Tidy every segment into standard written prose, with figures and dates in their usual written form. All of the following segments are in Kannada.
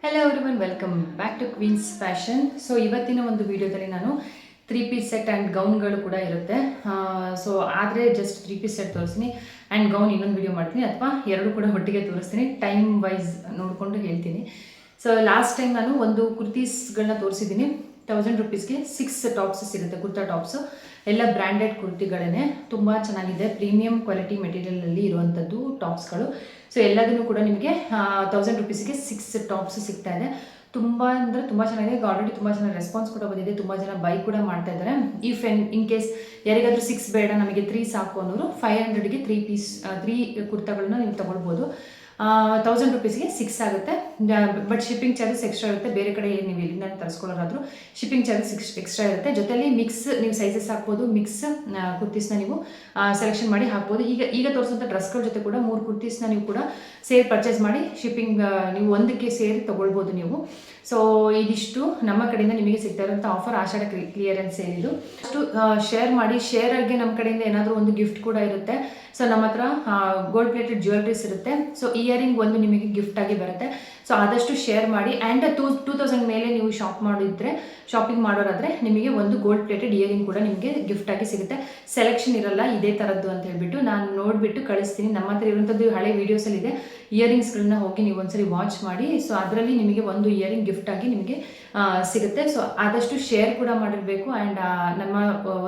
Hello everyone, welcome back to queens fashion. So ಇವತ್ತಿನ ಒಂದು ವಿಡಿಯೋದಲ್ಲಿ ನಾನು 3 ಪೀಸ್ ಸೆಟ್ ಆ್ಯಂಡ್ ಗೌನ್ಗಳು ಕೂಡ ಇರುತ್ತೆ. ಸೊ ಆದರೆ ಜಸ್ಟ್ 3 ಪೀಸ್ ಸೆಟ್ ತೋರಿಸ್ತೀನಿ ಆ್ಯಂಡ್ ಗೌನ್ ಇನ್ನೊಂದು ವಿಡಿಯೋ ಮಾಡ್ತೀನಿ, ಅಥವಾ ಎರಡು ಕೂಡ ಒಟ್ಟಿಗೆ ತೋರಿಸ್ತೀನಿ. ಟೈಮ್ ವೈಸ್ ನೋಡಿಕೊಂಡು ಹೇಳ್ತೀನಿ. ಸೊ ಲಾಸ್ಟ್ ಟೈಮ್ ನಾನು ಒಂದು ಕುರ್ತೀಸ್ಗಳನ್ನ ತೋರಿಸಿದ್ದೀನಿ. 1000 ರುಪೀಸ್ಗೆ 6 ಟಾಪ್ಸ್ ಸಿಗುತ್ತೆ, ಕುರ್ತಾ ಟಾಪ್ಸು. ಎಲ್ಲ ಬ್ರ್ಯಾಂಡೆಡ್ ಕುರ್ತಿಗಳೇ, ತುಂಬ ಚೆನ್ನಾಗಿದೆ. ಪ್ರೀಮಿಯಂ ಕ್ವಾಲಿಟಿ ಮೆಟೀರಿಯಲಲ್ಲಿ ಇರುವಂಥದ್ದು ಟಾಪ್ಸ್ಗಳು. ಸೊ ಎಲ್ಲದನ್ನು ಕೂಡ ನಿಮಗೆ 1000 ರುಪೀಸ್ಗೆ 6 ಟಾಪ್ಸ್ ಸಿಗ್ತಾ ಇದೆ. ತುಂಬ ಅಂದರೆ ತುಂಬ ಚೆನ್ನಾಗಿದೆ. ಆಲ್ರೆಡಿ ತುಂಬ ಜನ ರೆಸ್ಪಾನ್ಸ್ ಕೂಡ ಬಂದಿದೆ, ತುಂಬ ಜನ ಬೈ ಕೂಡ ಮಾಡ್ತಾ ಇದ್ದಾರೆ. ಇಫ್ ಇನ್ ಕೇಸ್ ಯಾರಿಗಾದರೂ 6 ಬೇಡ, ನಮಗೆ 3 ಸಾಕು ಅನ್ನೋರು 500ಗೆ 3 ಕುರ್ತಾಗಳನ್ನ ನೀವು ತೊಗೊಳ್ಬೋದು. 1000 ರುಪೀಸ್ಗೆ 6 ಆಗುತ್ತೆ. ಬಟ್ ಶಿಪ್ಪಿಂಗ್ ಚಾರ್ಜಸ್ ಎಕ್ಸ್ಟ್ರಾ ಇರುತ್ತೆ. ಬೇರೆ ಕಡೆ ನೀವು ಇಲ್ಲಿಂದ ತರಿಸ್ಕೊಳ್ಳೋರಾದರೂ ಶಿಪ್ಪಿಂಗ್ ಚಾರ್ಜಸ್ ಎಕ್ಸ್ಟ್ರಾ ಇರುತ್ತೆ. ಜೊತೆಲಿ ಮಿಕ್ಸ್ ನೀವು ಸೈಜಸ್ ಹಾಕ್ಬೋದು. ಮಿಕ್ಸ್ ಕುರ್ತೀಸ್ನ ನೀವು ಸೆಲೆಕ್ಷನ್ ಮಾಡಿ ಹಾಕ್ಬೋದು. ಈಗ ತೋರಿಸುವಂಥ ಡ್ರೆಸ್ಗಳ ಜೊತೆ ಕೂಡ 3 ಕುರ್ತೀಸ್ನ ನೀವು ಕೂಡ ಸೇರಿ ಪರ್ಚೇಸ್ ಮಾಡಿ ಶಿಪ್ಪಿಂಗ್ ನೀವು ಒಂದಕ್ಕೆ ಸೇರಿ ತೊಗೊಳ್ಬೋದು ನೀವು. ಸೊ ಇದಿಷ್ಟು ನಮ್ಮ ಕಡೆಯಿಂದ ನಿಮಗೆ ಸಿಗ್ತಾ ಇರೋಂಥ ಆಫರ್, ಆಷಾಢ ಕ್ಲಿಯರೆನ್ಸ್ ಸೇಲ್ ಇದು. ಅಷ್ಟು ಶೇರ್ ಮಾಡಿ. ಶೇರಾಗಿ ನಮ್ಮ ಕಡೆಯಿಂದ ಏನಾದರೂ ಒಂದು ಗಿಫ್ಟ್ ಕೂಡ ಇರುತ್ತೆ. ಸೊ ನಮ್ಮ ಹತ್ರ ಗೋಲ್ಡ್ ಪ್ಲೇಟೆಡ್ ಜ್ಯುವೆಲ್ರೀಸ್ ಇರುತ್ತೆ. ಸೊ ಇಯರಿಂಗ್ ಒಂದು ನಿಮಗೆ ಗಿಫ್ಟ್ ಆಗಿ ಬರುತ್ತೆ. ಸೊ ಆದಷ್ಟು ಶೇರ್ ಮಾಡಿ. ಆ್ಯಂಡ್ 2000 ಮೇಲೆ ನೀವು ಶಾಪಿಂಗ್ ಮಾಡೋರಾದರೆ ನಿಮಗೆ ಒಂದು ಗೋಲ್ಡ್ ಪ್ಲೇಟೆಡ್ ಇಯರಿಂಗ್ ಕೂಡ ನಿಮಗೆ ಗಿಫ್ಟ್ ಆಗಿ ಸಿಗುತ್ತೆ. ಸೆಲೆಕ್ಷನ್ ಇರಲ್ಲ ಇದೇ ಥರದ್ದು ಅಂತ ಹೇಳ್ಬಿಟ್ಟು ನಾನು ನೋಡಿಬಿಟ್ಟು ಕಳಿಸ್ತೀನಿ. ನಮ್ಮ ಹತ್ರ ಇರುವಂಥದ್ದು ಹಳೆ ವೀಡಿಯೋಸಲ್ಲಿ ಇದೆ. ಇಯರಿಂಗ್ಸ್ಗಳನ್ನ ಹೋಗಿ ನೀವು ಒಂದ್ಸರಿ ವಾಚ್ ಮಾಡಿ. ಸೊ ಅದರಲ್ಲಿ ನಿಮಗೆ ಒಂದು ಇಯರಿಂಗ್ ಗಿಫ್ಟ್ ಆಗಿ ನಿಮಗೆ ಸಿಗುತ್ತೆ. ಸೊ ಆದಷ್ಟು ಶೇರ್ ಕೂಡ ಮಾಡಿರಬೇಕು. ಆ್ಯಂಡ್ ನಮ್ಮ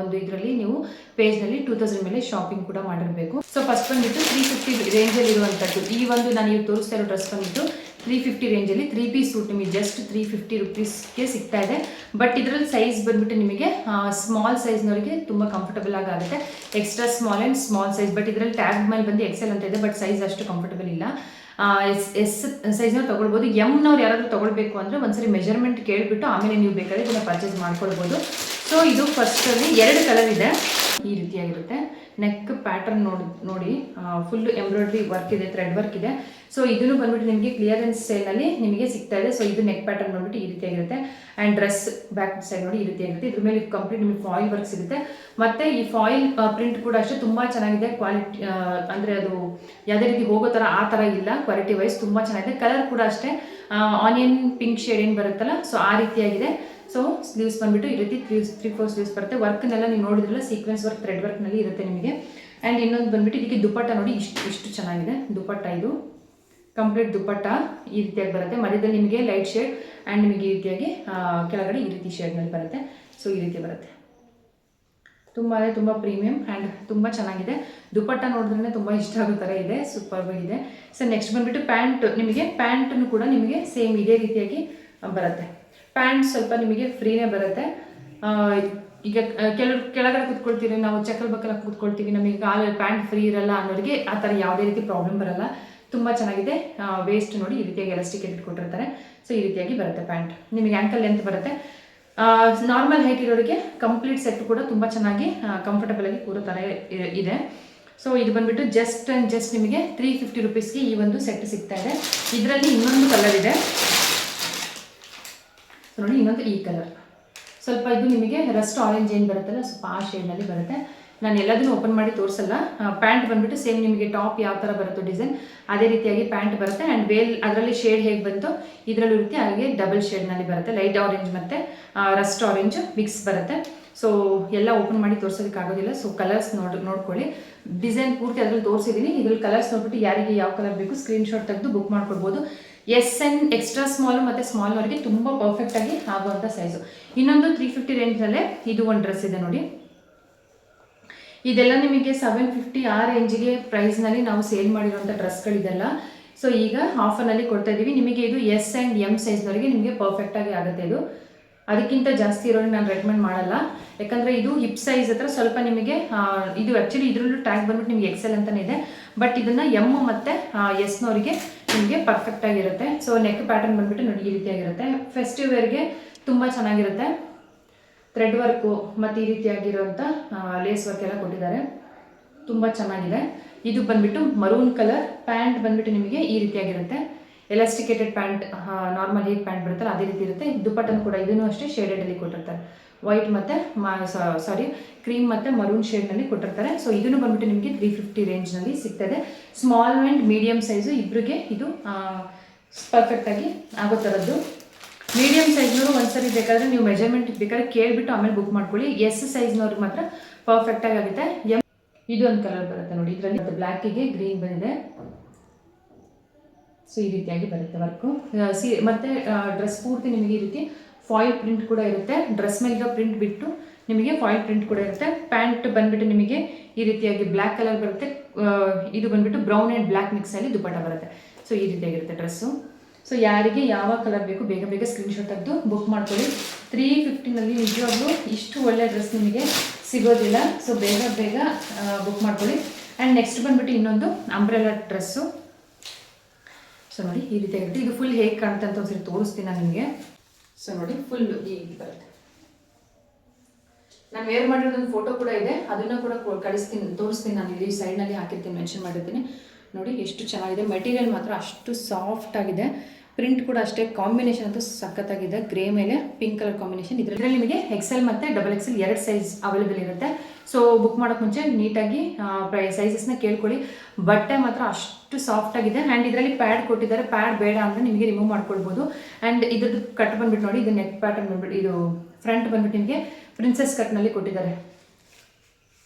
ಒಂದು ಇದರಲ್ಲಿ ನೀವು ಪೇಜ್ನಲ್ಲಿ 2000 ಮೇಲೆ ಶಾಪಿಂಗ್ ಕೂಡ ಮಾಡಿರಬೇಕು. ಸೊ ಫಸ್ಟ್ ಬಂದುಬಿಟ್ಟು 350 ರೇಂಜಲ್ಲಿ ಇರುವಂಥದ್ದು ಈ ಒಂದು ನಾನು ಈಗ ತೋರಿಸ್ತಾ ಇರೋ ಡ್ರೆಸ್ ಬಂದುಬಿಟ್ಟು 350 ರೇಂಜಲ್ಲಿ 3 ಪೀಸ್ ಸೂಟ್ ನಿಮಗೆ ಜಸ್ಟ್ 350 ರುಪೀಸ್ಗೆ ಸಿಗ್ತಾ ಇದೆ. ಬಟ್ ಇದರಲ್ಲಿ ಸೈಜ್ ಬಂದುಬಿಟ್ಟು ನಿಮಗೆ ಸ್ಮಾಲ್ ಸೈಜ್ನವರಿಗೆ ತುಂಬ ಕಂಫರ್ಟಬಲ್ ಆಗುತ್ತೆ. Extra small and small size. But ಇದರಲ್ಲಿ ಟ್ಯಾಗ್ ಮೇಲೆ ಬಂದು ಎಕ್ಸೆಲ್ ಅಂತ ಇದೆ. ಬಟ್ ಸೈಜ್ ಅಷ್ಟು ಕಂಫರ್ಟಬಲ್ ಇಲ್ಲ. ಎಸ್ ಸೈಜ್ನವ್ರು ತೊಗೊಳ್ಬೋದು. ಎಮ್ನವ್ರು ಯಾರಾದರೂ ತೊಗೊಳ್ಬೇಕು ಅಂದರೆ ಒಂದ್ಸರಿ ಮೆಜರ್ಮೆಂಟ್ ಕೇಳಿಬಿಟ್ಟು ಆಮೇಲೆ ನೀವು ಬೇಕಾದ್ರೆ ಇದನ್ನು ಪರ್ಚೇಸ್ ಮಾಡ್ಕೊಳ್ಬೋದು. ಸೊ ಇದು ಫಸ್ಟಲ್ಲಿ 2 ಕಲರ್ ಇದೆ. ಈ ರೀತಿಯಾಗಿರುತ್ತೆ. ನೆಕ್ ಪ್ಯಾಟರ್ನ್ ನೋಡಿ ಫುಲ್ಲು ಎಂಬ್ರಾಯ್ಡ್ರಿ ವರ್ಕ್ ಇದೆ, ಥ್ರೆಡ್ ವರ್ಕ್ ಇದೆ. ಸೊ ಇದನ್ನು ಬಂದ್ಬಿಟ್ಟು ನಿಮಗೆ ಕ್ಲಿಯರೆನ್ಸ್ ಸೇಲ್ನಲ್ಲಿ ನಿಮಗೆ ಸಿಗ್ತಾ ಇದೆ. ಸೊ ಇದು ನೆಕ್ ಪ್ಯಾಟರ್ನ್ ಬಂದ್ಬಿಟ್ಟು ಈ ರೀತಿಯಾಗಿರುತ್ತೆ. ಆ್ಯಂಡ್ ಡ್ರೆಸ್ ಬ್ಯಾಕ್ ಸೈಡ್ ನೋಡಿ ಈ ರೀತಿಯಾಗಿರುತ್ತೆ. ಇದ್ರ ಮೇಲೆ ಕಂಪ್ಲೀಟ್ ನಿಮಗೆ ಫಾಯಿಲ್ ವರ್ಕ್ ಸಿಗುತ್ತೆ. ಮತ್ತು ಈ ಫಾಯಿಲ್ ಪ್ರಿಂಟ್ ಕೂಡ ಅಷ್ಟೇ ತುಂಬ ಚೆನ್ನಾಗಿದೆ. ಕ್ವಾಲಿಟಿ ಅಂದರೆ ಅದು ಯಾವುದೇ ರೀತಿ ಹೋಗೋ ಥರ ಆ ಥರ ಇಲ್ಲ. ಕ್ವಾಲಿಟಿ ವೈಸ್ ತುಂಬ ಚೆನ್ನಾಗಿದೆ. ಕಲರ್ ಕೂಡ ಅಷ್ಟೇ ಆನಿಯನ್ ಪಿಂಕ್ ಶೇಡ್ ಏನು ಬರುತ್ತಲ್ಲ, ಸೊ ಆ ರೀತಿಯಾಗಿದೆ. ಸೊ ಸ್ಲೀವ್ಸ್ ಬಂದುಬಿಟ್ಟು ಈ ರೀತಿ 3-4 ಸ್ಲೀವ್ಸ್ ಬರುತ್ತೆ. ವರ್ಕ್ನೆಲ್ಲ ನೀವು ನೋಡಿದ್ರಲ್ಲ, ಸೀಕ್ವೆನ್ಸ್ ವರ್ಕ್ ಥ್ರೆಡ್ ವರ್ಕ್ನಲ್ಲಿ ಇರುತ್ತೆ ನಿಮಗೆ. ಆ್ಯಂಡ್ ಇನ್ನೊಂದು ಬಂದುಬಿಟ್ಟು ಇದಕ್ಕೆ ದುಪ್ಪಟ್ಟ ನೋಡಿ ಇಷ್ಟು ಚೆನ್ನಾಗಿದೆ ದುಪ್ಪಟ್ಟ. ಇದು ಕಂಪ್ಲೀಟ್ ದುಪ್ಪಟ್ಟ ಈ ರೀತಿಯಾಗಿ ಬರುತ್ತೆ. ಮಧ್ಯದಲ್ಲಿ ನಿಮಗೆ ಲೈಟ್ ಶೇಡ್ ಆ್ಯಂಡ್ ನಿಮಗೆ ಈ ರೀತಿಯಾಗಿ ಕೆಳಗಡೆ ಈ ರೀತಿ ಶೇಡ್ನಲ್ಲಿ ಬರುತ್ತೆ. ಸೊ ಈ ರೀತಿ ಬರುತ್ತೆ. ತುಂಬ ಪ್ರೀಮಿಯಂ ಆ್ಯಂಡ್ ತುಂಬ ಚೆನ್ನಾಗಿದೆ. ದುಪ್ಪಟ್ಟ ನೋಡಿದ್ರೆ ತುಂಬ ಇಷ್ಟ ಆಗೋ ಥರ ಇದೆ. ಸೂಪರ್ ಆಗಿದೆ. ಸೊ ನೆಕ್ಸ್ಟ್ ಬಂದುಬಿಟ್ಟು ಪ್ಯಾಂಟನ್ನು ಕೂಡ ನಿಮಗೆ ಸೇಮ್ ಇದೇ ರೀತಿಯಾಗಿ ಬರುತ್ತೆ. ಪ್ಯಾಂಟ್ ಸ್ವಲ್ಪ ನಿಮಗೆ ಫ್ರೀನೇ ಬರುತ್ತೆ. ಈಗ ಕೆಳಗಡೆ ಕೂತ್ಕೊಳ್ತೀವಿ ನಾವು, ಚಕ್ಕಲ್ ಬಕ್ಕಲ ಕೂತ್ಕೊಳ್ತೀವಿ, ನಮಗೆ ಕಾಲಲ್ಲಿ ಪ್ಯಾಂಟ್ ಫ್ರೀ ಇರಲ್ಲ ಅನ್ನೋರಿಗೆ ಆ ಥರ ಯಾವುದೇ ರೀತಿ ಪ್ರಾಬ್ಲಮ್ ಬರಲ್ಲ. ತುಂಬ ಚೆನ್ನಾಗಿದೆ. ವೇಸ್ಟ್ ನೋಡಿ ಈ ರೀತಿಯಾಗಿ ಎಲಾಸ್ಟಿಕೇಟ್ ಇಟ್ಕೊಟ್ಟಿರ್ತಾರೆ. ಸೊ ಈ ರೀತಿಯಾಗಿ ಬರುತ್ತೆ ಪ್ಯಾಂಟ್. ನಿಮಗೆ ಆ್ಯಂಕಲ್ ಲೆಂತ್ ಬರುತ್ತೆ. ನಾರ್ಮಲ್ ಹೈಟ್ ಇರೋರಿಗೆ ಕಂಪ್ಲೀಟ್ ಸೆಟ್ ಕೂಡ ತುಂಬ ಚೆನ್ನಾಗಿ ಕಂಫರ್ಟಬಲ್ ಆಗಿ ಕೂರೋ ಥರ ಇದೆ. ಸೊ ಇದು ಬಂದುಬಿಟ್ಟು ಜಸ್ಟ್ ನಿಮಗೆ 350 ರುಪೀಸ್ಗೆ ಈ ಒಂದು ಸೆಟ್ ಸಿಗ್ತಾ ಇದೆ. ಇದರಲ್ಲಿ ಇನ್ನೊಂದು ಕಲರ್ ಇದೆ ನೋಡಿ, ಇನ್ನೊಂದು ಈ ಕಲರ್. ಸ್ವಲ್ಪ ಇದು ನಿಮಗೆ ರಸ್ಟ್ ಆರೆಂಜ್ ಏನು ಬರುತ್ತಲ್ಲ, ಸ್ವಲ್ಪ ಆ ಶೇಡ್ನಲ್ಲಿ ಬರುತ್ತೆ. ನಾನು ಎಲ್ಲದನ್ನು ಓಪನ್ ಮಾಡಿ ತೋರಿಸಲ್ಲ. ಪ್ಯಾಂಟ್ ಬಂದುಬಿಟ್ಟು ಸೇಮ್ ನಿಮಗೆ ಟಾಪ್ ಯಾವ ಥರ ಬರುತ್ತೋ ಡಿಸೈನ್ ಅದೇ ರೀತಿಯಾಗಿ ಪ್ಯಾಂಟ್ ಬರುತ್ತೆ. ಆ್ಯಂಡ್ ಅದರಲ್ಲಿ ಶೇಡ್ ಹೇಗೆ ಬಂತು ಇದರಲ್ಲೂ ರೀತಿ ಹಾಗೆ ಡಬಲ್ ಶೇಡ್ನಲ್ಲಿ ಬರುತ್ತೆ. ಲೈಟ್ ಆರೆಂಜ್ ಮತ್ತು ರಸ್ಟ್ ಆರೆಂಜ್ ಮಿಕ್ಸ್ ಬರುತ್ತೆ. ಸೊ ಎಲ್ಲ ಓಪನ್ ಮಾಡಿ ತೋರಿಸೋದಕ್ಕಾಗೋದಿಲ್ಲ. ಸೊ ಕಲರ್ಸ್ ನೋಡ್ಕೊಳ್ಳಿ. ಡಿಸೈನ್ ಪೂರ್ತಿ ಅದರಲ್ಲಿ ತೋರಿಸಿದ್ದೀನಿ. ಇದರಲ್ಲಿ ಕಲರ್ಸ್ ನೋಡ್ಬಿಟ್ಟು ಯಾರಿಗೆ ಯಾವ ಕಲರ್ ಬೇಕು ಸ್ಕ್ರೀನ್ಶಾಟ್ ತೆಗೆದು ಬುಕ್ ಮಾಡ್ಕೊಳ್ಬೋದು. ಎಸ್ ಆ್ಯಂಡ್ ಎಕ್ಸ್ಟ್ರಾ ಸ್ಮಾಲು ಮತ್ತು ಸ್ಮಾಲ್ವರೆಗೆ ತುಂಬ ಪರ್ಫೆಕ್ಟಾಗಿ ಆಗುವಂಥ ಸೈಜು. ಇನ್ನೊಂದು 350 ರೇಂಜಲ್ಲೇ ಇದು ಒಂದು ಡ್ರೆಸ್ ಇದೆ ನೋಡಿ. ಇದೆಲ್ಲ ನಿಮಗೆ 750 ಆ ರೇಂಜಿಗೆ ಪ್ರೈಸ್ನಲ್ಲಿ ನಾವು ಸೇಲ್ ಮಾಡಿರುವಂಥ ಡ್ರೆಸ್ಗಳಿದೆಲ್ಲ. ಸೊ ಈಗ ಆಫರ್ನಲ್ಲಿ ಕೊಡ್ತಾ ಇದ್ದೀವಿ ನಿಮಗೆ. ಇದು ಎಸ್ ಆ್ಯಂಡ್ ಎಮ್ ಸೈಜ್ನವರೆಗೆ ನಿಮಗೆ ಪರ್ಫೆಕ್ಟಾಗಿ ಆಗುತ್ತೆ. ಇದು ಅದಕ್ಕಿಂತ ಜಾಸ್ತಿ ಇರೋರಿಗೆ ನಾನು ರೆಕಮೆಂಡ್ ಮಾಡಲ್ಲ. ಯಾಕಂದರೆ ಇದು ಹಿಪ್ ಸೈಜ್ ಹತ್ರ ಸ್ವಲ್ಪ ನಿಮಗೆ ಇದು ಆ್ಯಕ್ಚುಲಿ ಇದರಲ್ಲೂ ಟ್ಯಾಗ್ ಬಂದ್ಬಿಟ್ಟು ನಿಮಗೆ ಎಕ್ಸೆಲ್ ಅಂತಲೇ ಇದೆ. ಬಟ್ ಇದನ್ನು ಎಮ್ ಮತ್ತು ಎಸ್ನವರಿಗೆ ನಿಮಗೆ ಪರ್ಫೆಕ್ಟಾಗಿರುತ್ತೆ. ಸೊ ನೆಕ್ ಪ್ಯಾಟರ್ನ್ ಬಂದುಬಿಟ್ಟು ನೋಡಿ ಈ ರೀತಿಯಾಗಿರುತ್ತೆ. ಫೆಸ್ಟಿವ್ ವೇರ್ಗೆ ತುಂಬ ಚೆನ್ನಾಗಿರುತ್ತೆ. ಥ್ರೆಡ್ ವರ್ಕು ಮತ್ತು ಈ ರೀತಿಯಾಗಿರುವಂಥ ಲೇಸ್ ವರ್ಕ್ ಎಲ್ಲ ಕೊಟ್ಟಿದ್ದಾರೆ. ತುಂಬ ಚೆನ್ನಾಗಿದೆ. ಇದು ಬಂದುಬಿಟ್ಟು ಮರೂನ್ ಕಲರ್. ಪ್ಯಾಂಟ್ ಬಂದುಬಿಟ್ಟು ನಿಮಗೆ ಈ ರೀತಿಯಾಗಿರುತ್ತೆ. ಎಲಾಸ್ಟಿಕೇಟೆಡ್ ಪ್ಯಾಂಟ್, ನಾರ್ಮಲ್ ಹೀಟ್ ಪ್ಯಾಂಟ್ ಬರುತ್ತಲ್ಲ ಅದೇ ರೀತಿ ಇರುತ್ತೆ. ದುಪ್ಪಟ್ಟನ್ನು ಕೂಡ ಇದನ್ನು ಅಷ್ಟೇ ಶೇಡೆಡಲ್ಲಿ ಕೊಟ್ಟಿರ್ತಾರೆ. ವೈಟ್ ಮತ್ತು ಕ್ರೀಮ್ ಮತ್ತು ಮರೂನ್ ಶೇಡ್ನಲ್ಲಿ ಕೊಟ್ಟಿರ್ತಾರೆ. ಸೊ ಇದನ್ನು ಬಂದುಬಿಟ್ಟು ನಿಮಗೆ 350 ರೇಂಜ್ನಲ್ಲಿ ಸಿಗ್ತದೆ. ಸ್ಮಾಲ್ ಆ್ಯಂಡ್ ಮೀಡಿಯಮ್ ಸೈಜು ಇಬ್ಬರಿಗೆ ಇದು ಪರ್ಫೆಕ್ಟಾಗಿ ಆಗೋ ಥರದ್ದು. ಮೀಡಿಯಮ್ ಸೈಜ್ನವರು ಒಂದ್ಸರಿ ಬೇಕಾದರೆ ನೀವು ಮೆಜರ್ಮೆಂಟ್ ಬೇಕಾದ್ರೆ ಕೇಳಿಬಿಟ್ಟು ಆಮೇಲೆ ಬುಕ್ ಮಾಡ್ಕೊಳ್ಳಿ. ಎಸ್ ಸೈಜ್ನವ್ರಿಗೆ ಮಾತ್ರ ಪರ್ಫೆಕ್ಟಾಗಿ ಆಗುತ್ತೆ. ಇದು ಒಂದು ಕಲರ್ ಬರುತ್ತೆ ನೋಡಿ, ಇದರಲ್ಲಿ ಬ್ಲ್ಯಾಕಿಗೆ ಗ್ರೀನ್ ಬಂದಿದೆ. ಸೊ ಈ ರೀತಿಯಾಗಿ ಬರುತ್ತೆ ವರ್ಕು. ಮತ್ತು ಡ್ರೆಸ್ ಪೂರ್ತಿ ನಿಮಗೆ ಈ ರೀತಿ ಫಾಯಿಲ್ ಪ್ರಿಂಟ್ ಕೂಡ ಇರುತ್ತೆ. ಡ್ರೆಸ್ ಮೇಲಿರೋ ಪ್ರಿಂಟ್ ಬಿಟ್ಟು ನಿಮಗೆ ಫಾಯಿಲ್ ಪ್ರಿಂಟ್ ಕೂಡ ಇರುತ್ತೆ. ಪ್ಯಾಂಟ್ ಬಂದುಬಿಟ್ಟು ನಿಮಗೆ ಈ ರೀತಿಯಾಗಿ ಬ್ಲ್ಯಾಕ್ ಕಲರ್ ಬರುತ್ತೆ. ಇದು ಬಂದುಬಿಟ್ಟು ಬ್ರೌನ್ ಆ್ಯಂಡ್ ಬ್ಲ್ಯಾಕ್ ಮಿಕ್ಸಲ್ಲಿ ದುಪಟ್ಟ ಬರುತ್ತೆ. ಸೊ ಈ ರೀತಿಯಾಗಿರುತ್ತೆ ಡ್ರೆಸ್ಸು. ಸೊ ಯಾರಿಗೆ ಯಾವ ಕಲರ್ ಬೇಕು ಬೇಗ ಬೇಗ ಸ್ಕ್ರೀನ್ಶಾಟ್ ತೆಗೆದು ಬುಕ್ ಮಾಡ್ಕೊಳ್ಳಿ. 350ನಲ್ಲಿ ನಿಜವಾಗ್ಲೂ ಇಷ್ಟು ಒಳ್ಳೆ ಡ್ರೆಸ್ ನಿಮಗೆ ಸಿಗೋದಿಲ್ಲ. ಸೊ ಬೇಗ ಬೇಗ ಬುಕ್ ಮಾಡ್ಕೊಳ್ಳಿ. ಆ್ಯಂಡ್ ನೆಕ್ಸ್ಟ್ ಬಂದುಬಿಟ್ಟು ಇನ್ನೊಂದು ಅಂಬ್ರೆಲಾ ಡ್ರೆಸ್ಸು. ಸೊ ನೋಡಿ ಈ ರೀತಿಯಾಗಿರುತ್ತೆ. ಇದು ಫುಲ್ ಹೇಗೆ ಕಾಣುತ್ತೆ ಅಂತ ಒಂದ್ಸರಿ ತೋರಿಸ್ತೀನಿ ನಾನು ನಿಮಗೆ. ಸೊ ನೋಡಿ ಫುಲ್ ಹೀಗೆ ಬರುತ್ತೆ. ನಾನು ವೇರ್ ಮಾಡಿರೋದೊಂದು ಫೋಟೋ ಕೂಡ ಇದೆ, ಅದನ್ನು ಕೂಡ ತೋರಿಸ್ತೀನಿ. ನಾನು ಇಲ್ಲಿ ಸೈಡ್ನಲ್ಲಿ ಹಾಕಿರ್ತೀನಿ, ಮೆನ್ಷನ್ ಮಾಡಿರ್ತೀನಿ. ನೋಡಿ ಎಷ್ಟು ಚೆನ್ನಾಗಿದೆ. ಮೆಟೀರಿಯಲ್ ಮಾತ್ರ ಅಷ್ಟು ಸಾಫ್ಟ್ ಆಗಿದೆ. ಪ್ರಿಂಟ್ ಕೂಡ ಅಷ್ಟೇ. ಕಾಂಬಿನೇಷನ್ ಅಂತೂ ಸಖತ್ತಾಗಿದೆ. ಗ್ರೇ ಮೇಲೆ ಪಿಂಕ್ ಕಲರ್ ಕಾಂಬಿನೇಷನ್. ಇದರಲ್ಲಿ ನಿಮಗೆ XL ಮತ್ತು XXL 2 ಸೈಜ್ ಅವೈಲೇಬಲ್ ಇರುತ್ತೆ. ಸೊ ಬುಕ್ ಮಾಡೋಕ್ಕೆ ಮುಂಚೆ ನೀಟಾಗಿ ಸೈಜಸ್ನ ಕೇಳ್ಕೊಳ್ಳಿ. ಬಟ್ಟೆ ಮಾತ್ರ ಅಷ್ಟು ಸಾಫ್ಟ್ ಆಗಿದೆ. ಆ್ಯಂಡ್ ಇದರಲ್ಲಿ ಪ್ಯಾಡ್ ಕೊಟ್ಟಿದ್ದಾರೆ. ಪ್ಯಾಡ್ ಬೇಡ ಅಂದರೆ ನಿಮಗೆ ರಿಮೂವ್ ಮಾಡ್ಕೊಳ್ಬೋದು. ಆ್ಯಂಡ್ ಇದ್ರದ್ದು ಕಟ್ ಬಂದುಬಿಟ್ಟು ನೋಡಿ, ಇದು ನೆಕ್ ಪ್ಯಾಟರ್ನ್ ಬಂದುಬಿಟ್ಟು, ಇದು ಫ್ರಂಟ್ ಬಂದುಬಿಟ್ಟು ನಿಮಗೆ ಪ್ರಿನ್ಸೆಸ್ ಕಟ್ನಲ್ಲಿ ಕೊಟ್ಟಿದ್ದಾರೆ.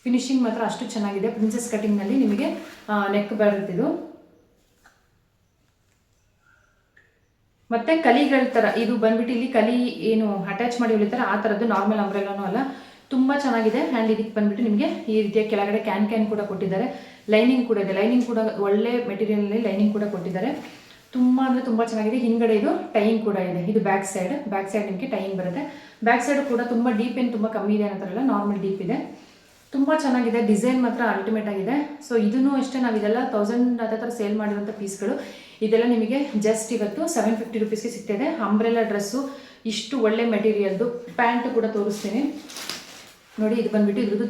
ಫಿನಿಶಿಂಗ್ ಮಾತ್ರ ಅಷ್ಟು ಚೆನ್ನಾಗಿದೆ. ಪ್ರಿನ್ಸೆಸ್ ಕಟಿಂಗ್ನಲ್ಲಿ ನಿಮಗೆ ನೆಕ್ ಬರುತ್ತಿದ್ದು. ಮತ್ತು ಕಲಿಗಳ ಥರ ಇದು ಬಂದುಬಿಟ್ಟು ಇಲ್ಲಿ ಕಲಿ ಏನು ಅಟ್ಯಾಚ್ ಮಾಡಿ ಹೊಲಿತಾರೆ ಆ ಥರದ್ದು. ನಾರ್ಮಲ್ ಅಂಬ್ರೆಲಾನೂ ಅಲ್ಲ, ತುಂಬ ಚೆನ್ನಾಗಿದೆ. ಆ್ಯಂಡ್ ಇದಕ್ಕೆ ಬಂದುಬಿಟ್ಟು ನಿಮಗೆ ಈ ರೀತಿಯ ಕೆಳಗಡೆ ಕ್ಯಾನ್ ಕೂಡ ಕೊಟ್ಟಿದ್ದಾರೆ. ಲೈನಿಂಗ್ ಕೂಡ ಇದೆ. ಲೈನಿಂಗ್ ಕೂಡ ಒಳ್ಳೆ ಮೆಟೀರಿಯಲ್ನಲ್ಲಿ ಲೈನಿಂಗ್ ಕೂಡ ಕೊಟ್ಟಿದ್ದಾರೆ. ತುಂಬ ಅಂದರೆ ತುಂಬ ಚೆನ್ನಾಗಿದೆ. ಹಿಂದ್ಗಡೆ ಇದು ಟೈಯಿಂಗ್ ಕೂಡ ಇದೆ. ಇದು ಬ್ಯಾಕ್ ಸೈಡ್ ನಿಮಗೆ ಟೈಯಿಂಗ್ ಬರುತ್ತೆ. ಬ್ಯಾಕ್ ಸೈಡ್ ಕೂಡ ತುಂಬ ಡೀಪ್ ಏನು ತುಂಬ ಕಮ್ಮಿ ಇದೆ ಅನ್ನೋಲ್ಲ, ನಾರ್ಮಲ್ ಡೀಪ್ ಇದೆ. ತುಂಬ ಚೆನ್ನಾಗಿದೆ. ಡಿಸೈನ್ ಮಾತ್ರ ಅಲ್ಟಿಮೇಟ್ ಆಗಿದೆ. ಸೊ ಇದನ್ನು ಅಷ್ಟೇ, ನಾವು ಇದೆಲ್ಲ 1000 ಹತ್ರ ಸೇಲ್ ಮಾಡಿರುವಂಥ ಪೀಸ್ಗಳು. ಇದೆಲ್ಲ ನಿಮಗೆ ಜಸ್ಟ್ ಇವತ್ತು 750 ರುಪೀಸ್ಗೆ ಸಿಗ್ತಿದೆ. ಅಂಬ್ರೆಲಾ ಡ್ರೆಸ್ಸು ಇಷ್ಟು ಒಳ್ಳೆ ಮೆಟೀರಿಯಲ್ದು. ಪ್ಯಾಂಟು ಕೂಡ ತೋರಿಸ್ತೀನಿ ನೋಡಿ. ಇದು ಬಂದುಬಿಟ್ಟು ಇದ್ರದ್ದು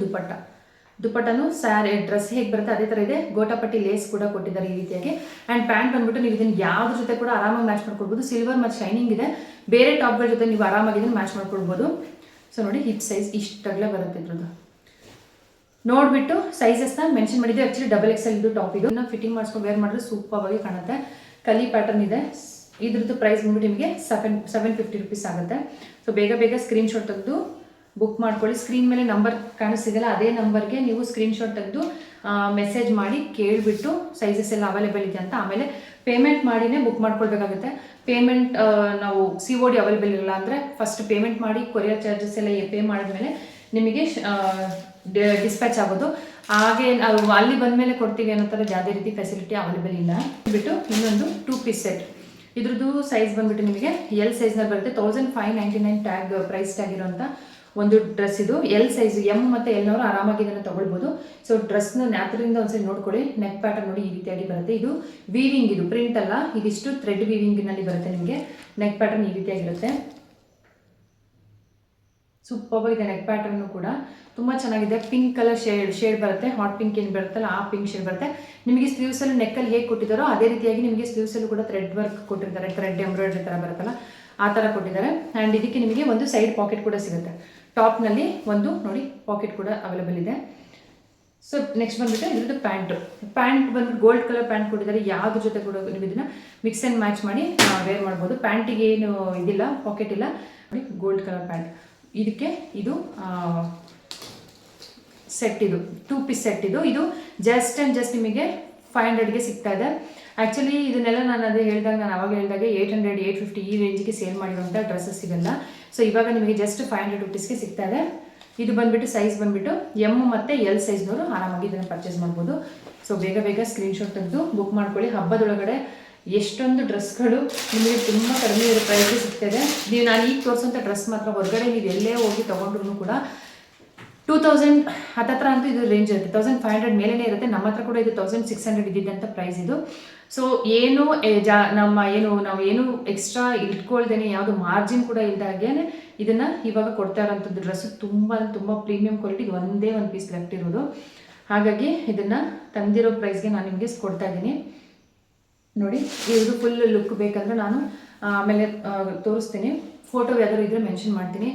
ದುಪಟ್ಟನು ಸ್ಯಾರಿ ಡ್ರೆಸ್ ಹೇಗೆ ಬರುತ್ತೆ ಅದೇ ಥರ ಇದೆ. ಗೋಟಾಪಟ್ಟಿ ಲೇಸ್ ಕೂಡ ಕೊಟ್ಟಿದ್ದಾರೆ ಈ ರೀತಿಯಾಗಿ. ಆ್ಯಂಡ್ ಪ್ಯಾಂಟ್ ಬಂದುಬಿಟ್ಟು ನೀವು ಇದನ್ನು ಯಾವುದ್ರ ಜೊತೆ ಕೂಡ ಆರಾಮಾಗಿ ಮ್ಯಾಚ್ ಮಾಡ್ಕೊಳ್ಬೋದು. ಸಿಲ್ವರ್ ಮತ್ತು ಶೈನಿಂಗ್ ಇದೆ. ಬೇರೆ ಟಾಪ್ಗಳ ಜೊತೆ ನೀವು ಆರಾಮಾಗಿ ಇದನ್ನು ಮ್ಯಾಚ್ ಮಾಡ್ಕೊಳ್ಬೋದು. ಸೊ ನೋಡಿ ಹಿಪ್ ಸೈಜ್ ಇಷ್ಟಾಗಲೇ ಬರುತ್ತೆ ಇದ್ರದ್ದು. ನೋಡಿಬಿಟ್ಟು ಸೈಜಸ್ನ ಮೆನ್ಷನ್ ಮಾಡಿದ್ದೆ. ಆ್ಯಕ್ಚುಲಿ XXL ಇದು ಟಾಪ್. ಇದು ಫಿಟ್ಟಿಂಗ್ ಮಾಡಿಸ್ಕೊಂಡು ವೇರ್ ಮಾಡಿದ್ರೆ ಸೂಪರಾಗಿ ಕಾಣುತ್ತೆ. ಕಲಿ ಪ್ಯಾಟರ್ನ್ ಇದೆ. ಇದ್ರದ್ದು ಪ್ರೈಸ್ ಬಂದ್ಬಿಟ್ಟು ನಿಮಗೆ 750 ರುಪೀಸ್ ಆಗುತ್ತೆ. ಸೊ ಬೇಗ ಬೇಗ ಸ್ಕ್ರೀನ್ಶಾಟ್ ತೆಗೆದು ಬುಕ್ ಮಾಡ್ಕೊಳ್ಳಿ. ಸ್ಕ್ರೀನ್ ಮೇಲೆ ನಂಬರ್ ಕಾಣಿಸ್ತಿದೆಯಲ್ಲ, ಅದೇ ನಂಬರ್ಗೆ ನೀವು ಸ್ಕ್ರೀನ್ಶಾಟ್ ತೆಗೆದು ಮೆಸೇಜ್ ಮಾಡಿ ಕೇಳಿಬಿಟ್ಟು ಸೈಜಸ್ ಎಲ್ಲ ಅವೈಲೇಬಲ್ ಇದೆ ಅಂತ ಆಮೇಲೆ ಪೇಮೆಂಟ್ ಮಾಡಿನೇ ಬುಕ್ ಮಾಡ್ಕೊಳ್ಬೇಕಾಗುತ್ತೆ. ಪೇಮೆಂಟ್ ನಾವು COD ಅವೈಲೇಬಲ್ ಇಲ್ಲ ಅಂದರೆ ಫಸ್ಟ್ ಪೇಮೆಂಟ್ ಮಾಡಿ ಕೊರಿಯರ್ ಚಾರ್ಜಸ್ ಎಲ್ಲ ಪೇ ಮಾಡಿದ್ಮೇಲೆ ನಿಮಗೆ ಡಿಸ್ಪ್ಯಾಚ್ ಆಗೋದು. ಹಾಗೆ ನಾವು ಅಲ್ಲಿ ಬಂದಮೇಲೆ ಕೊಡ್ತೀವಿ ಅನ್ನೋ ಥರದ್ದು ಯಾವುದೇ ರೀತಿ ಫೆಸಿಲಿಟಿ ಅವೈಲೇಬಲ್ ಇಲ್ಲ. ಬಿಟ್ಟು ಇನ್ನೊಂದು 2 ಪೀಸ್ ಸೆಟ್. ಇದ್ರದ್ದು ಸೈಜ್ ಬಂದುಬಿಟ್ಟು ನಿಮಗೆ L ಸೈಜ್ನಲ್ಲಿ ಬರುತ್ತೆ. 1599 ಟ್ಯಾಗ್ ಪ್ರೈಸ್ ಟ್ಯಾಗ್ ಇರೋಂಥ ಒಂದು ಡ್ರೆಸ್ ಇದು. L ಸೈಜ್, M ಮತ್ತು L ನವರು ಆರಾಮಾಗಿ ಇದನ್ನು ತೊಗೊಳ್ಬೋದು. ಸೊ ಡ್ರೆಸ್ನ ನ್ಯಾಪರಿಂದ ಒಂದ್ಸರಿ ನೋಡ್ಕೊಳ್ಳಿ. ನೆಕ್ ಪ್ಯಾಟರ್ನ್ ನೋಡಿ ಈ ರೀತಿಯಾಗಿ ಬರುತ್ತೆ. ಇದು ವೀವಿಂಗ್, ಇದು ಪ್ರಿಂಟ್ ಅಲ್ಲ, ಇದಿಷ್ಟು ಥ್ರೆಡ್ ವೀವಿಂಗ್ನಲ್ಲಿ ಬರುತ್ತೆ. ನಿಮಗೆ ನೆಕ್ ಪ್ಯಾಟರ್ನ್ ಈ ರೀತಿಯಾಗಿರುತ್ತೆ. ಸೂಪರ್ ಇದೆ. ನೆಕ್ ಪ್ಯಾಟರ್ನು ಕೂಡ ತುಂಬ ಚೆನ್ನಾಗಿದೆ. ಪಿಂಕ್ ಕಲರ್ ಶೇಡ್ ಬರುತ್ತೆ. ಹಾಟ್ ಪಿಂಕ್ ಏನು ಬರುತ್ತಲ್ಲ ಆ ಪಿಂಕ್ ಶೇಡ್ ಬರುತ್ತೆ. ನಿಮಗೆ ಸ್ಲೀವ್ಸಲ್ಲಿ ನೆಕ್ಕಲ್ಲಿ ಹೇಗೆ ಕೊಟ್ಟಿದ್ದಾರೋ ಅದೇ ರೀತಿಯಾಗಿ ನಿಮಗೆ ಸ್ಲೀವ್ಸಲ್ಲೂ ಕೂಡ ಥ್ರೆಡ್ ವರ್ಕ್ ಕೊಟ್ಟಿರ್ತಾರೆ. ಥ್ರೆಡ್ ಎಂಬ್ರಾಯ್ಡ್ರಿ ಥರ ಬರುತ್ತಲ್ಲ ಆ ಥರ ಕೊಟ್ಟಿದ್ದಾರೆ. ಆ್ಯಂಡ್ ಇದಕ್ಕೆ ನಿಮಗೆ ಒಂದು ಸೈಡ್ ಪಾಕೆಟ್ ಕೂಡ ಸಿಗುತ್ತೆ. ಟಾಪ್ನಲ್ಲಿ ಒಂದು ನೋಡಿ ಪಾಕೆಟ್ ಕೂಡ ಅವೈಲೇಬಲ್ ಇದೆ. ಸೊ ನೆಕ್ಸ್ಟ್ ಬಂದುಬಿಟ್ಟು ಇದ್ರದ್ದು ಪ್ಯಾಂಟ್ ಬಂದುಬಿಟ್ಟು ಗೋಲ್ಡ್ ಕಲರ್ ಪ್ಯಾಂಟ್ ಕೊಟ್ಟಿದ್ದಾರೆ. ಯಾವ್ದ್ರ ಜೊತೆ ಕೂಡ ನೀವು ಇದನ್ನು ಮಿಕ್ಸ್ ಆ್ಯಂಡ್ ಮ್ಯಾಚ್ ಮಾಡಿ ವೇರ್ ಮಾಡ್ಬೋದು. ಪ್ಯಾಂಟಿಗೆ ಏನು ಇದಿಲ್ಲ, ಪಾಕೆಟ್ ಇಲ್ಲ ನೋಡಿ. Gold colour pant. ಇದಕ್ಕೆ ಇದು ಸೆಟ್, ಇದು 2 ಪೀಸ್ ಸೆಟ್. ಇದು ಜಸ್ಟ್ ಆ್ಯಂಡ್ ಜಸ್ಟ್ ನಿಮಗೆ 500ಗೆ ಸಿಗ್ತಾ ಇದೆ. ಆ್ಯಕ್ಚುಲಿ ಇದನ್ನೆಲ್ಲ ನಾನು ಆವಾಗ ಹೇಳಿದಾಗೆ 800, 850 ಈ ರೇಂಜಿಗೆ ಸೇಲ್ ಮಾಡಿರುವಂಥ ಡ್ರೆಸ್ಸಸ್ ಸಿಗಲ್ಲ. ಸೊ ಇವಾಗ ನಿಮಗೆ ಜಸ್ಟ್ 500 ರುಪೀಸ್ಗೆ ಸಿಗ್ತಾ ಇದೆ. ಇದು ಬಂದುಬಿಟ್ಟು ಸೈಜ್ ಬಂದುಬಿಟ್ಟು M ಮತ್ತು L ಸೈಜ್ನವರು ಆರಾಮಾಗಿ ಇದನ್ನು ಪರ್ಚೇಸ್ ಮಾಡ್ಬೋದು. ಸೊ ಬೇಗ ಬೇಗ ಸ್ಕ್ರೀನ್ಶಾಟ್ ತೆಗೆದು ಬುಕ್ ಮಾಡ್ಕೊಳ್ಳಿ. ಹಬ್ಬದೊಳಗಡೆ ಎಷ್ಟೊಂದು ಡ್ರೆಸ್ಗಳು ನಿಮಗೆ ತುಂಬ ಕಡಿಮೆ ಇರೋ ಪ್ರೈಸ್ಗೆ ಸಿಗ್ತಾಯಿದೆ. ನೀವು ನಾನು ಈಗ ತೋರಿಸೋಂಥ ಡ್ರೆಸ್ ಮಾತ್ರ ಹೊರಗಡೆ ನೀವು ಎಲ್ಲೇ ಹೋಗಿ ತೊಗೊಂಡ್ರು ಕೂಡ 2000 ಹತ್ತತ್ರ ಅಂತೂ ಇದು ರೇಂಜ್ ಇರುತ್ತೆ. 1500 ಮೇಲೇ ಇರುತ್ತೆ. ನಮ್ಮ ಹತ್ರ ಕೂಡ ಇದು 1600 ಇದ್ದಿದ್ದಂಥ ಪ್ರೈಸ್ ಇದು. ಸೊ ಏನು ನಾವು ಏನು ಎಕ್ಸ್ಟ್ರಾ ಇಟ್ಕೊಳ್ದೇನೆ ಯಾವುದು ಮಾರ್ಜಿನ್ ಕೂಡ ಇಲ್ದಾಗೆ ಇದನ್ನು ಇವಾಗ ಕೊಡ್ತಾ ಇರೋಂಥದ್ದು ಡ್ರೆಸ್ಸು ತುಂಬ ಪ್ರೀಮಿಯಂ ಕ್ವಾಲಿಟಿ. ಇದು ಒಂದೇ ಒಂದು ಪೀಸ್ ಲೆಫ್ಟ್ ಇರೋದು. ಹಾಗಾಗಿ ಇದನ್ನು ತಂದಿರೋ ಪ್ರೈಸ್ಗೆ ನಾನು ನಿಮಗೆ ಕೊಡ್ತಾ ಇದ್ದೀನಿ ನೋಡಿ. ಇದು ಫುಲ್ ಲುಕ್ ಬೇಕಂದ್ರೆ ನಾನು ಆಮೇಲೆ ತೋರಿಸ್ತೀನಿ. ಫೋಟೋ ಯಾವ್ದಾದ್ರು ಇದ್ದರೆ ಮೆನ್ಷನ್ ಮಾಡ್ತೀನಿ.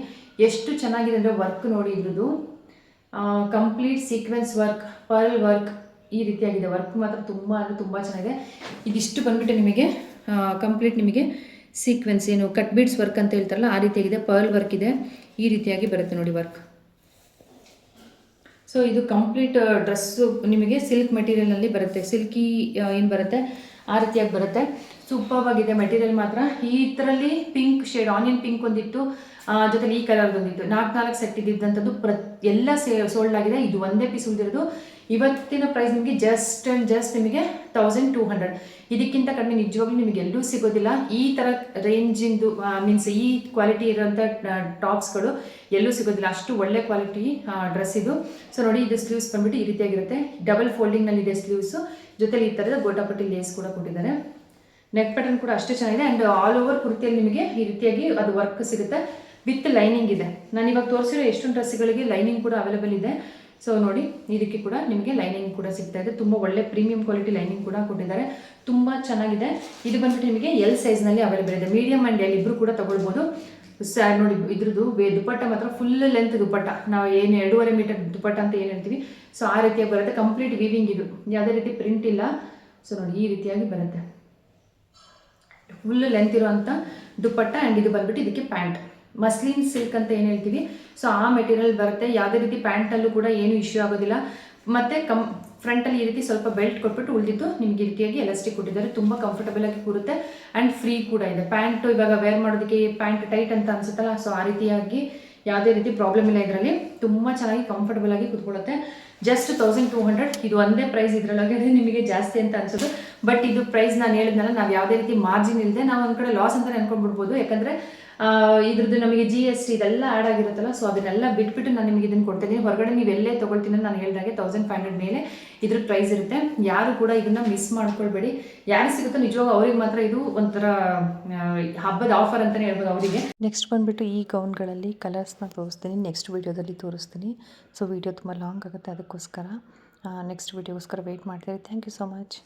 ಎಷ್ಟು ಚೆನ್ನಾಗಿದೆ ಅಂದರೆ ವರ್ಕ್ ನೋಡಿ. ಇದ್ರದ್ದು complete sequence work, pearl work ಈ ರೀತಿಯಾಗಿದೆ. ವರ್ಕ್ ಮಾತ್ರ ತುಂಬ ಅಂದರೆ ತುಂಬ ಚೆನ್ನಾಗಿದೆ. ಇದಿಷ್ಟು ಬಂದುಬಿಟ್ಟು ನಿಮಗೆ ಕಂಪ್ಲೀಟ್ ನಿಮಗೆ ಸೀಕ್ವೆನ್ಸ್ ಏನು ಕಟ್ ಬೀಡ್ಸ್ ವರ್ಕ್ ಅಂತ ಹೇಳ್ತಾರಲ್ಲ ಆ ರೀತಿಯಾಗಿದೆ, ಪರ್ಲ್ ವರ್ಕ್ ಇದೆ, ಈ ರೀತಿಯಾಗಿ ಬರುತ್ತೆ ನೋಡಿ ವರ್ಕ್. ಸೊ ಇದು ಕಂಪ್ಲೀಟ್ ಡ್ರೆಸ್ಸು ನಿಮಗೆ ಸಿಲ್ಕ್ ಮೆಟೀರಿಯಲ್ನಲ್ಲಿ ಬರುತ್ತೆ, ಸಿಲ್ಕಿ ಏನು ಬರುತ್ತೆ ಆ ರೀತಿಯಾಗಿ ಬರುತ್ತೆ. ಸೂಪರ್ ಆಗಿದೆ ಮೆಟೀರಿಯಲ್ ಮಾತ್ರ. ಈ ಥರಲ್ಲಿ ಪಿಂಕ್ ಶೇಡ್ ಆನಿಯನ್ ಪಿಂಕ್ ಒಂದಿತ್ತು, ಜೊತೆಲಿ ಈ ಕಲರ್ ಬಂದಿತ್ತು, 4 ಸೆಟ್ ಇದ್ದಿದ್ದಂಥದ್ದು ಎಲ್ಲ ಸೋಲ್ಡ್ ಆಗಿದೆ. ಇದು ಒಂದೇ ಪೀಸ್ ಉಳಿದಿರೋದು. ಇವತ್ತಿನ ಪ್ರೈಸ್ ನಿಮಗೆ ಜಸ್ಟ್ ಆ್ಯಂಡ್ ಜಸ್ಟ್ ನಿಮಗೆ 1200. ಇದಕ್ಕಿಂತ ಕಡಿಮೆ ನಿಜವಾಗ್ಲೂ ನಿಮಗೆ ಎಲ್ಲೂ ಸಿಗೋದಿಲ್ಲ. ಈ ಥರ ರೇಂಜಿಂದು ಮೀನ್ಸ್ ಈ ಕ್ವಾಲಿಟಿ ಇರೋಂಥ ಟಾಪ್ಸ್ಗಳು ಎಲ್ಲೂ ಸಿಗೋದಿಲ್ಲ, ಅಷ್ಟು ಒಳ್ಳೆ ಕ್ವಾಲಿಟಿ ಡ್ರೆಸ್ ಇದು. ಸೊ ನೋಡಿ, ಇದು ಸ್ಲೀವ್ಸ್ ಬಂದ್ಬಿಟ್ಟು ಈ ರೀತಿಯಾಗಿರುತ್ತೆ, ಡಬಲ್ ಫೋಲ್ಡಿಂಗ್ನಲ್ಲಿದೆ ಸ್ಲೀವ್ಸು, ಜೊತೆಲಿ ಈ ಥರದ ಗೋಟಾಪಟ್ಟಿ ಲೇಸ್ ಕೂಡ ಕೊಟ್ಟಿದ್ದಾರೆ. ನೆಕ್ ಪ್ಯಾಟರ್ನ್ ಕೂಡ ಅಷ್ಟೇ ಚೆನ್ನಾಗಿದೆ. ಆ್ಯಂಡ್ ಆಲ್ ಓವರ್ ಕುರ್ತಿಯಲ್ಲಿ ನಿಮಗೆ ಈ ರೀತಿಯಾಗಿ ಅದು ವರ್ಕ್ ಸಿಗುತ್ತೆ, ವಿತ್ ಲೈನಿಂಗ್ ಇದೆ. ನಾನು ಇವಾಗ ತೋರಿಸಿರೋ ಎಷ್ಟೊಂದು ಡ್ರೆಸ್ಗಳಿಗೆ ಲೈನಿಂಗ್ ಕೂಡ ಅವೈಲೇಬಲ್ ಇದೆ. ಸೊ ನೋಡಿ, ಇದಕ್ಕೆ ಕೂಡ ನಿಮಗೆ ಲೈನಿಂಗ್ ಕೂಡ ಸಿಗ್ತಾ ಇದೆ, ತುಂಬ ಒಳ್ಳೆ ಪ್ರೀಮಿಯಂ ಕ್ವಾಲಿಟಿ ಲೈನಿಂಗ್ ಕೂಡ ಕೊಟ್ಟಿದ್ದಾರೆ, ತುಂಬ ಚೆನ್ನಾಗಿದೆ. ಇದು ಬಂದ್ಬಿಟ್ಟು ನಿಮಗೆ ಎಲ್ ಸೈಜ್ನಲ್ಲಿ ಅವೈಲೇಬಲ್ ಇದೆ, ಮೀಡಿಯಮ್ ಆ್ಯಂಡ್ ಎಲ್ ಇಬ್ಬರು ಕೂಡ ತೊಗೊಳ್ಬೋದು. ನೋಡಿ ಇದ್ರದ್ದು ದುಪ್ಪಟ್ಟ ಮಾತ್ರ ಫುಲ್ ಲೆಂತ್ ದುಪ್ಪಟ್ಟ, ನಾವು ಏನು 2.5 ಮೀಟರ್ ದುಪ್ಪಟ್ಟ ಅಂತ ಏನು ಹೇಳ್ತೀವಿ, ಸೊ ಆ ರೀತಿಯಾಗಿ ಬರುತ್ತೆ. ಕಂಪ್ಲೀಟ್ ವೀವಿಂಗ್ ಇದು, ಯಾವುದೇ ರೀತಿ ಪ್ರಿಂಟ್ ಇಲ್ಲ. ಸೊ ನೋಡಿ, ಈ ರೀತಿಯಾಗಿ ಬರುತ್ತೆ, ಫುಲ್ ಲೆಂತ್ ಇರೋಂಥ ದುಪ್ಪಟ್ಟ. ಆ್ಯಂಡ್ ಇದು ಬಂದ್ಬಿಟ್ಟು ಇದಕ್ಕೆ ಪ್ಯಾಂಟ್, ಮಸ್ಲಿನ್ ಸಿಲ್ಕ್ ಅಂತ ಏನು ಹೇಳ್ತೀವಿ, ಸೊ ಆ ಮೆಟೀರಿಯಲ್ ಬರುತ್ತೆ. ಯಾವುದೇ ರೀತಿ ಪ್ಯಾಂಟಲ್ಲೂ ಕೂಡ ಏನು ಇಶ್ಯೂ ಆಗೋದಿಲ್ಲ. ಮತ್ತು ಫ್ರಂಟಲ್ಲಿ ಈ ರೀತಿ ಸ್ವಲ್ಪ ಬೆಲ್ಟ್ ಕೊಟ್ಬಿಟ್ಟು ಉಳಿದಿದ್ದು ನಿಮಗೆ ಈ ರೀತಿಯಾಗಿ ಎಲಾಸ್ಟಿಕ್ ಕೊಟ್ಟಿದ್ದಾರೆ, ತುಂಬ ಕಂಫರ್ಟಬಲ್ ಆಗಿ ಕೂರುತ್ತೆ ಆ್ಯಂಡ್ ಫ್ರೀ ಕೂಡ ಇದೆ. ಪ್ಯಾಂಟು ಇವಾಗ ವೇರ್ ಮಾಡೋದಕ್ಕೆ ಪ್ಯಾಂಟ್ ಟೈಟ್ ಅಂತ ಅನಿಸುತ್ತಲ್ಲ, ಸೊ ಆ ರೀತಿಯಾಗಿ ಯಾವುದೇ ರೀತಿ ಪ್ರಾಬ್ಲಮ್ ಇಲ್ಲ ಇದರಲ್ಲಿ, ತುಂಬ ಚೆನ್ನಾಗಿ ಕಂಫರ್ಟಬಲ್ ಆಗಿ ಕೂತ್ಕೊಳ್ಳುತ್ತೆ. ಜಸ್ಟ್ 1200. ಇದು ಒಂದೇ ಪ್ರೈಸ್, ಇದರೊಳಗೆ ನಿಮಗೆ ಜಾಸ್ತಿ ಅಂತ ಅನ್ಸೋದು. ಬಟ್ ಇದು ಪ್ರೈಸ್ ನಾನು ಹೇಳಿದ್ನಲ್ಲ, ನಾವು ಯಾವುದೇ ರೀತಿ ಮಾರ್ಜಿನ್ ಇಲ್ಲದೆ ನಾವು ಒಂದು ಕಡೆ ಲಾಸ್ ಅಂತಲೇ ಅನ್ಕೊಂಡ್ಬಿಡ್ಬೋದು. ಯಾಕಂದರೆ ಇದ್ರದ್ದು ನಮಗೆ GST ಇದೆಲ್ಲ ಆ್ಯಡ್ ಆಗಿರುತ್ತಲ್ಲ, ಸೊ ಅದನ್ನೆಲ್ಲ ಬಿಟ್ಬಿಟ್ಟು ನಾನು ನಿಮಗೆ ಇದನ್ನು ಕೊಡ್ತೀನಿ. ಹೊರಗಡೆ ನೀವು ಎಲ್ಲೇ ತೊಗೊಳ್ತೀನಿ ನಾನು ಹೇಳಿದಾಗೆ 1500 ಮೇಲೆ ಇದ್ರ ಪ್ರೈಸ್ ಇರುತ್ತೆ. ಯಾರು ಕೂಡ ಇದನ್ನು ಮಿಸ್ ಮಾಡ್ಕೊಳ್ಬೇಡಿ. ಯಾರು ಸಿಗುತ್ತೋ ನಿಜವಾಗ ಅವ್ರಿಗೆ ಮಾತ್ರ ಇದು ಒಂಥರ ಹಬ್ಬದ ಆಫರ್ ಅಂತಲೇ ಹೇಳ್ಬೋದು ಅವರಿಗೆ. ನೆಕ್ಸ್ಟ್ ಬಂದುಬಿಟ್ಟು ಈ ಗೌನ್ಗಳಲ್ಲಿ ಕಲರ್ಸ್ನ ತೋರಿಸ್ತೀನಿ, ನೆಕ್ಸ್ಟ್ ವೀಡಿಯೋದಲ್ಲಿ ತೋರಿಸ್ತೀನಿ. ಸೊ ವಿಡಿಯೋ ತುಂಬ ಲಾಂಗ್ ಆಗುತ್ತೆ, ಅದಕ್ಕೋಸ್ಕರ ನೆಕ್ಸ್ಟ್ ವೀಡಿಯೋಗೋಸ್ಕರ ವೆಯ್ಟ್ ಮಾಡ್ತೀರಿ. Thank you so much.